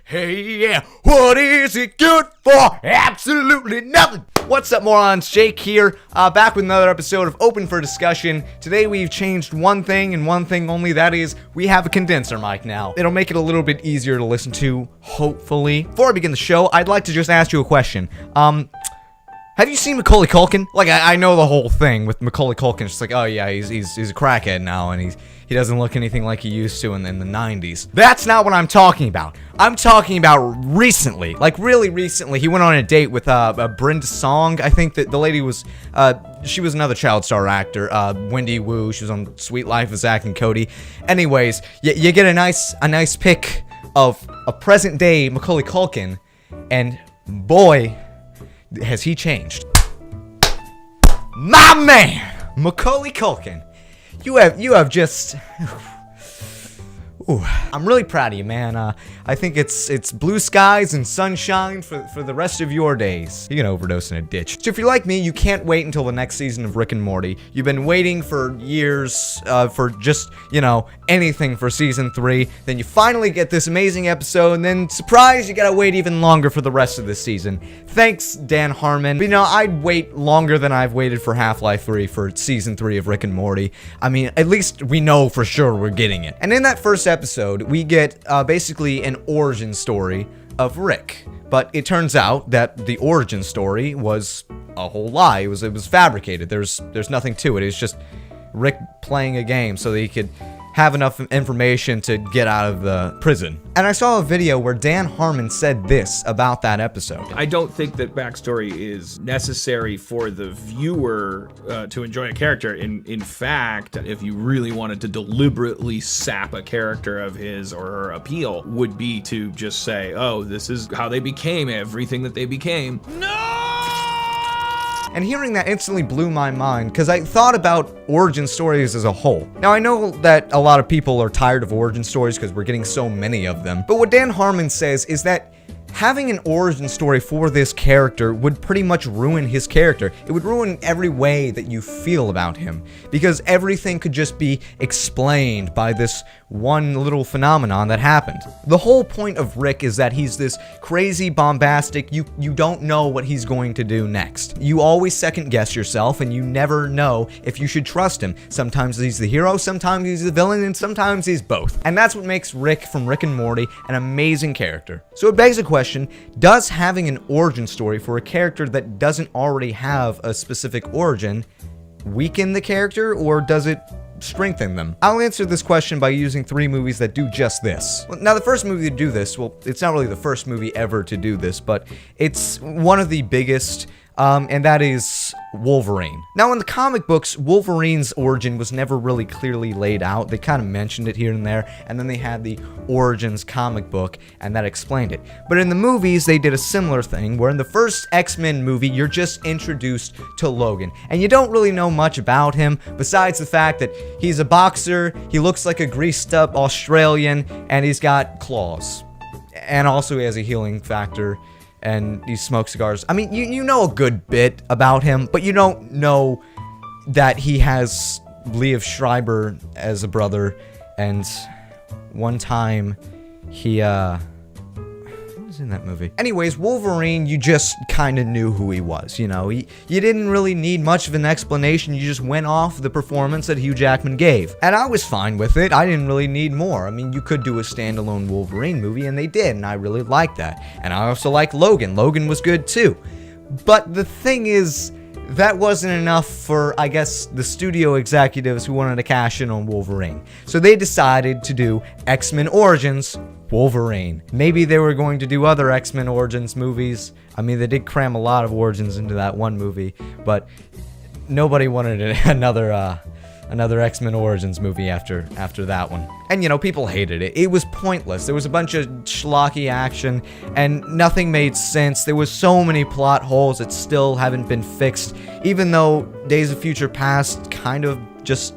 Hey, yeah, what is it good for? Absolutely nothing. What's up, morons? Jake here, back with another episode of Open for Discussion. Today we've changed one thing and one thing only, that is, we have a condenser mic now. It'll make it a little bit easier to listen to, hopefully. Before I begin the show, I'd like to just ask you a question. Have you seen Macaulay Culkin? Like, I know the whole thing with Macaulay Culkin. It's just like, oh yeah, he's a crackhead now, and he doesn't look anything like he used to in the 90s. That's not what I'm talking about. I'm talking about recently, like really recently. He went on a date with Brenda Song. I think that the lady was, she was another child star actor, Wendy Wu. She was on Sweet Life of Zack and Cody. Anyways, you get a nice pic of a present day Macaulay Culkin, and boy, has he changed. My man, Macaulay Culkin. You have just... Ooh, I'm really proud of you, man. I think it's blue skies and sunshine for the rest of your days. You're gonna overdose in a ditch. So if you're like me, you can't wait until the next season of Rick and Morty. You've been waiting for years for just, anything for season 3. Then you finally get this amazing episode, and then, surprise, you gotta wait even longer for the rest of the season. Thanks, Dan Harmon. But, I'd wait longer than I've waited for Half-Life 3 for season 3 of Rick and Morty. I mean, at least we know for sure we're getting it. And in that first episode, we get basically an origin story of Rick. But it turns out that the origin story was a whole lie. It was fabricated. There's nothing to it. It's just Rick playing a game so that he could have enough information to get out of the prison. And I saw a video where Dan Harmon said this about that episode. I don't think that backstory is necessary for the viewer to enjoy a character. In fact, if you really wanted to deliberately sap a character of his or her appeal, would be to just say, oh, this is how they became everything that they became. No! And hearing that instantly blew my mind, because I thought about origin stories as a whole. Now, I know that a lot of people are tired of origin stories because we're getting so many of them, but what Dan Harmon says is that having an origin story for this character would pretty much ruin his character. It would ruin every way that you feel about him, because everything could just be explained by this one little phenomenon that happened. The whole point of Rick is that he's this crazy, bombastic, you don't know what he's going to do next. You always second guess yourself, and you never know if you should trust him. Sometimes he's the hero, sometimes he's the villain, and sometimes he's both. And that's what makes Rick from Rick and Morty an amazing character. So it begs the question, does having an origin story for a character that doesn't already have a specific origin weaken the character, or does it strengthen them? I'll answer this question by using 3 movies that do just this. Now, the first movie to do this, well, it's not really the first movie ever to do this, but it's one of the biggest, and that is Wolverine. Now, in the comic books, Wolverine's origin was never really clearly laid out. They kind of mentioned it here and there, and then they had the Origins comic book, and that explained it. But in the movies, they did a similar thing, where in the first X-Men movie, you're just introduced to Logan, and you don't really know much about him, besides the fact that he's a boxer, he looks like a greased-up Australian, and he's got claws. And also he has a healing factor, and he smokes cigars. I mean, you know a good bit about him, but you don't know that he has Liev Schreiber as a brother, and one time he, what was in that movie? Anyways, Wolverine, you just kind of knew who he was, you didn't really need much of an explanation, you just went off the performance that Hugh Jackman gave. And I was fine with it, I didn't really need more. I mean, you could do a standalone Wolverine movie, and they did, and I really liked that. And I also liked Logan. Logan was good too. But the thing is, that wasn't enough for, I guess, the studio executives who wanted to cash in on Wolverine. So they decided to do X-Men Origins Wolverine. Maybe they were going to do other X-Men Origins movies. I mean, they did cram a lot of Origins into that one movie, but nobody wanted another X-Men Origins movie after that one. And people hated it. It was pointless. There was a bunch of schlocky action, and nothing made sense. There was so many plot holes that still haven't been fixed, even though Days of Future Past kind of just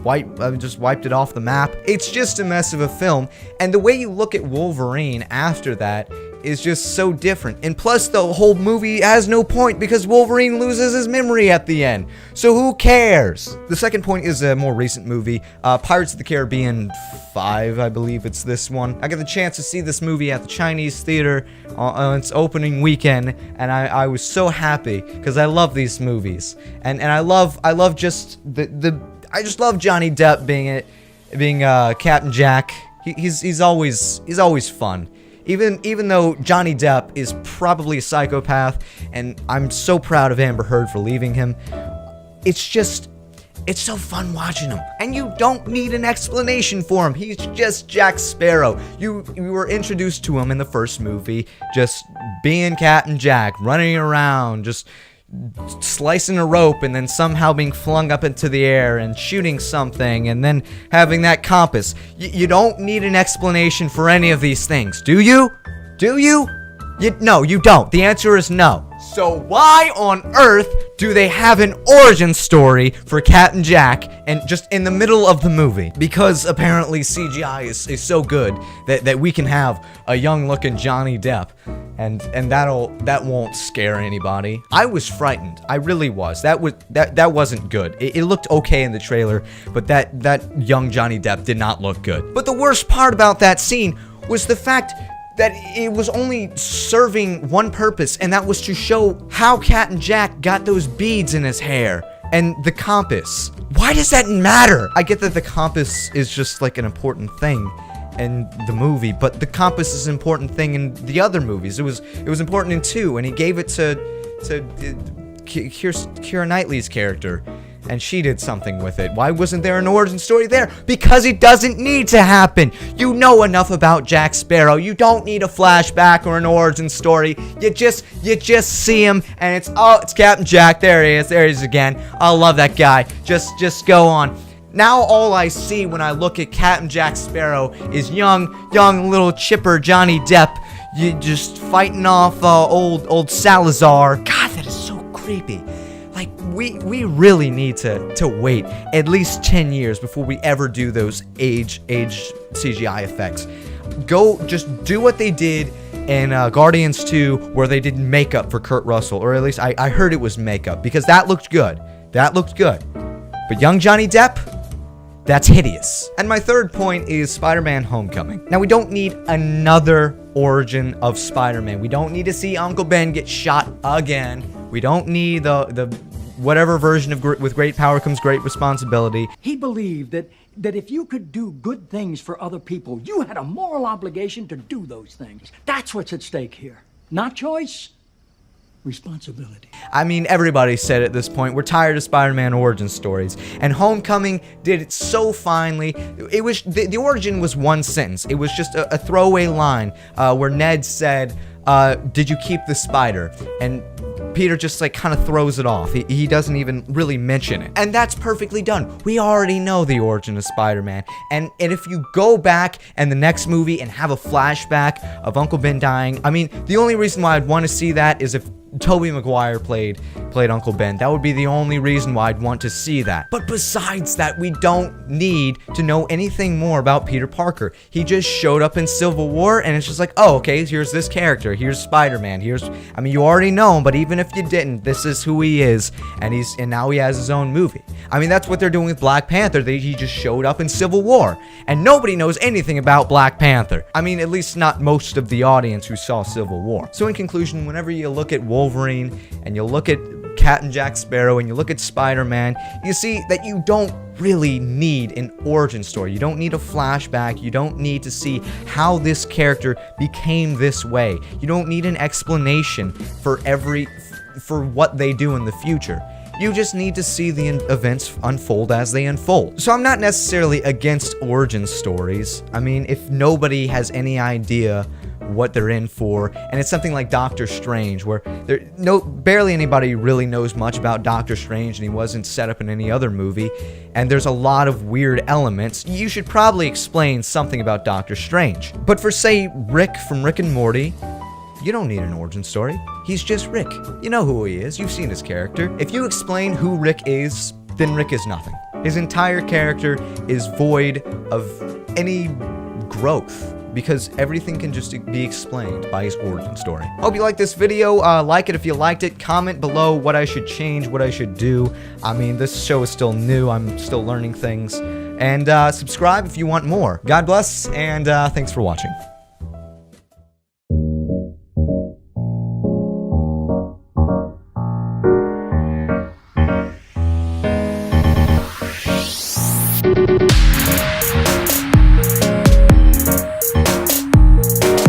wiped it off the map. It's just a mess of a film, and the way you look at Wolverine after that is just so different. And plus, the whole movie has no point because Wolverine loses his memory at the end. So who cares? The second point is a more recent movie, Pirates of the Caribbean 5, I believe it's this one. I got the chance to see this movie at the Chinese theater on its opening weekend, and I was so happy because I love these movies. And I love just I just love Johnny Depp being Captain Jack. He's always fun. Even though Johnny Depp is probably a psychopath, and I'm so proud of Amber Heard for leaving him, it's so fun watching him. And you don't need an explanation for him. He's just Jack Sparrow. You were introduced to him in the first movie, just being Captain Jack, running around, just slicing a rope and then somehow being flung up into the air and shooting something and then having that compass. You don't need an explanation for any of these things, do you? Do you? No, you don't. The answer is no. So why on earth do they have an origin story for Captain Jack and just in the middle of the movie? Because apparently CGI is so good that we can have a young looking Johnny Depp and that won't scare anybody. I was frightened. I really was. That wasn't good. It looked okay in the trailer, but that young Johnny Depp did not look good. But the worst part about that scene was the fact that it was only serving one purpose, and that was to show how Captain Jack got those beads in his hair and the compass. Why does that matter? I get that the compass is just like an important thing in the movie, but the compass is an important thing in the other movies. It was important in 2, and he gave it to Keira Knightley's character, and she did something with it. Why wasn't there an origin story there? Because it doesn't need to happen. You know enough about Jack Sparrow. You don't need a flashback or an origin story. You just see him, and it's Captain Jack. There he is again. I love that guy. Just go on. Now all I see when I look at Captain Jack Sparrow is young little chipper Johnny Depp. You just fighting off old Salazar. God, that is so creepy. Like, we really need to wait at least 10 years before we ever do those age CGI effects. Just do what they did in Guardians 2, where they did makeup for Kurt Russell, or at least I heard it was makeup, because that looked good. But young Johnny Depp, that's hideous. And my third point is Spider-Man Homecoming. Now, we don't need another origin of Spider-Man. We don't need to see Uncle Ben get shot again. We don't need the whatever version of with great power comes great responsibility. He believed that if you could do good things for other people, you had a moral obligation to do those things. That's what's at stake here. Not choice, responsibility. I mean, everybody said at this point, we're tired of Spider-Man origin stories, and Homecoming did it so finely. It was the origin was one sentence. It was just a throwaway line where Ned said, "Did you keep the spider?" And Peter just like kind of throws it off. He doesn't even really mention it. And that's perfectly done. We already know the origin of Spider-Man. And if you go back in the next movie and have a flashback of Uncle Ben dying, I mean, the only reason why I'd want to see that is if Tobey Maguire played Uncle Ben. That would be the only reason why I'd want to see that. But besides that, we don't need to know anything more about Peter Parker. He just showed up in Civil War, and it's just like, oh, okay, here's this character, here's Spider-Man, I mean, you already know him, but even if you didn't, this is who he is, and now he has his own movie. I mean, that's what they're doing with Black Panther. He just showed up in Civil War, and nobody knows anything about Black Panther. I mean, at least not most of the audience who saw Civil War. So in conclusion, whenever you look at Wolverine, and you look at Captain Jack Sparrow, and you look at Spider-Man, you see that you don't really need an origin story. You don't need a flashback. You don't need to see how this character became this way. You don't need an explanation for what they do in the future. You just need to see the events unfold as they unfold. So I'm not necessarily against origin stories. I mean, if nobody has any idea what they're in for, and it's something like Doctor Strange, where barely anybody really knows much about Doctor Strange, and he wasn't set up in any other movie, and there's a lot of weird elements, you should probably explain something about Doctor Strange. But for, say, Rick from Rick and Morty, you don't need an origin story. He's just Rick. You know who he is. You've seen his character. If you explain who Rick is, then Rick is nothing. His entire character is void of any growth. because everything can just be explained by his origin story. Hope you liked this video. Like it if you liked it. Comment below what I should change, what I should do. I mean, this show is still new. I'm still learning things. And subscribe if you want more. God bless, and thanks for watching.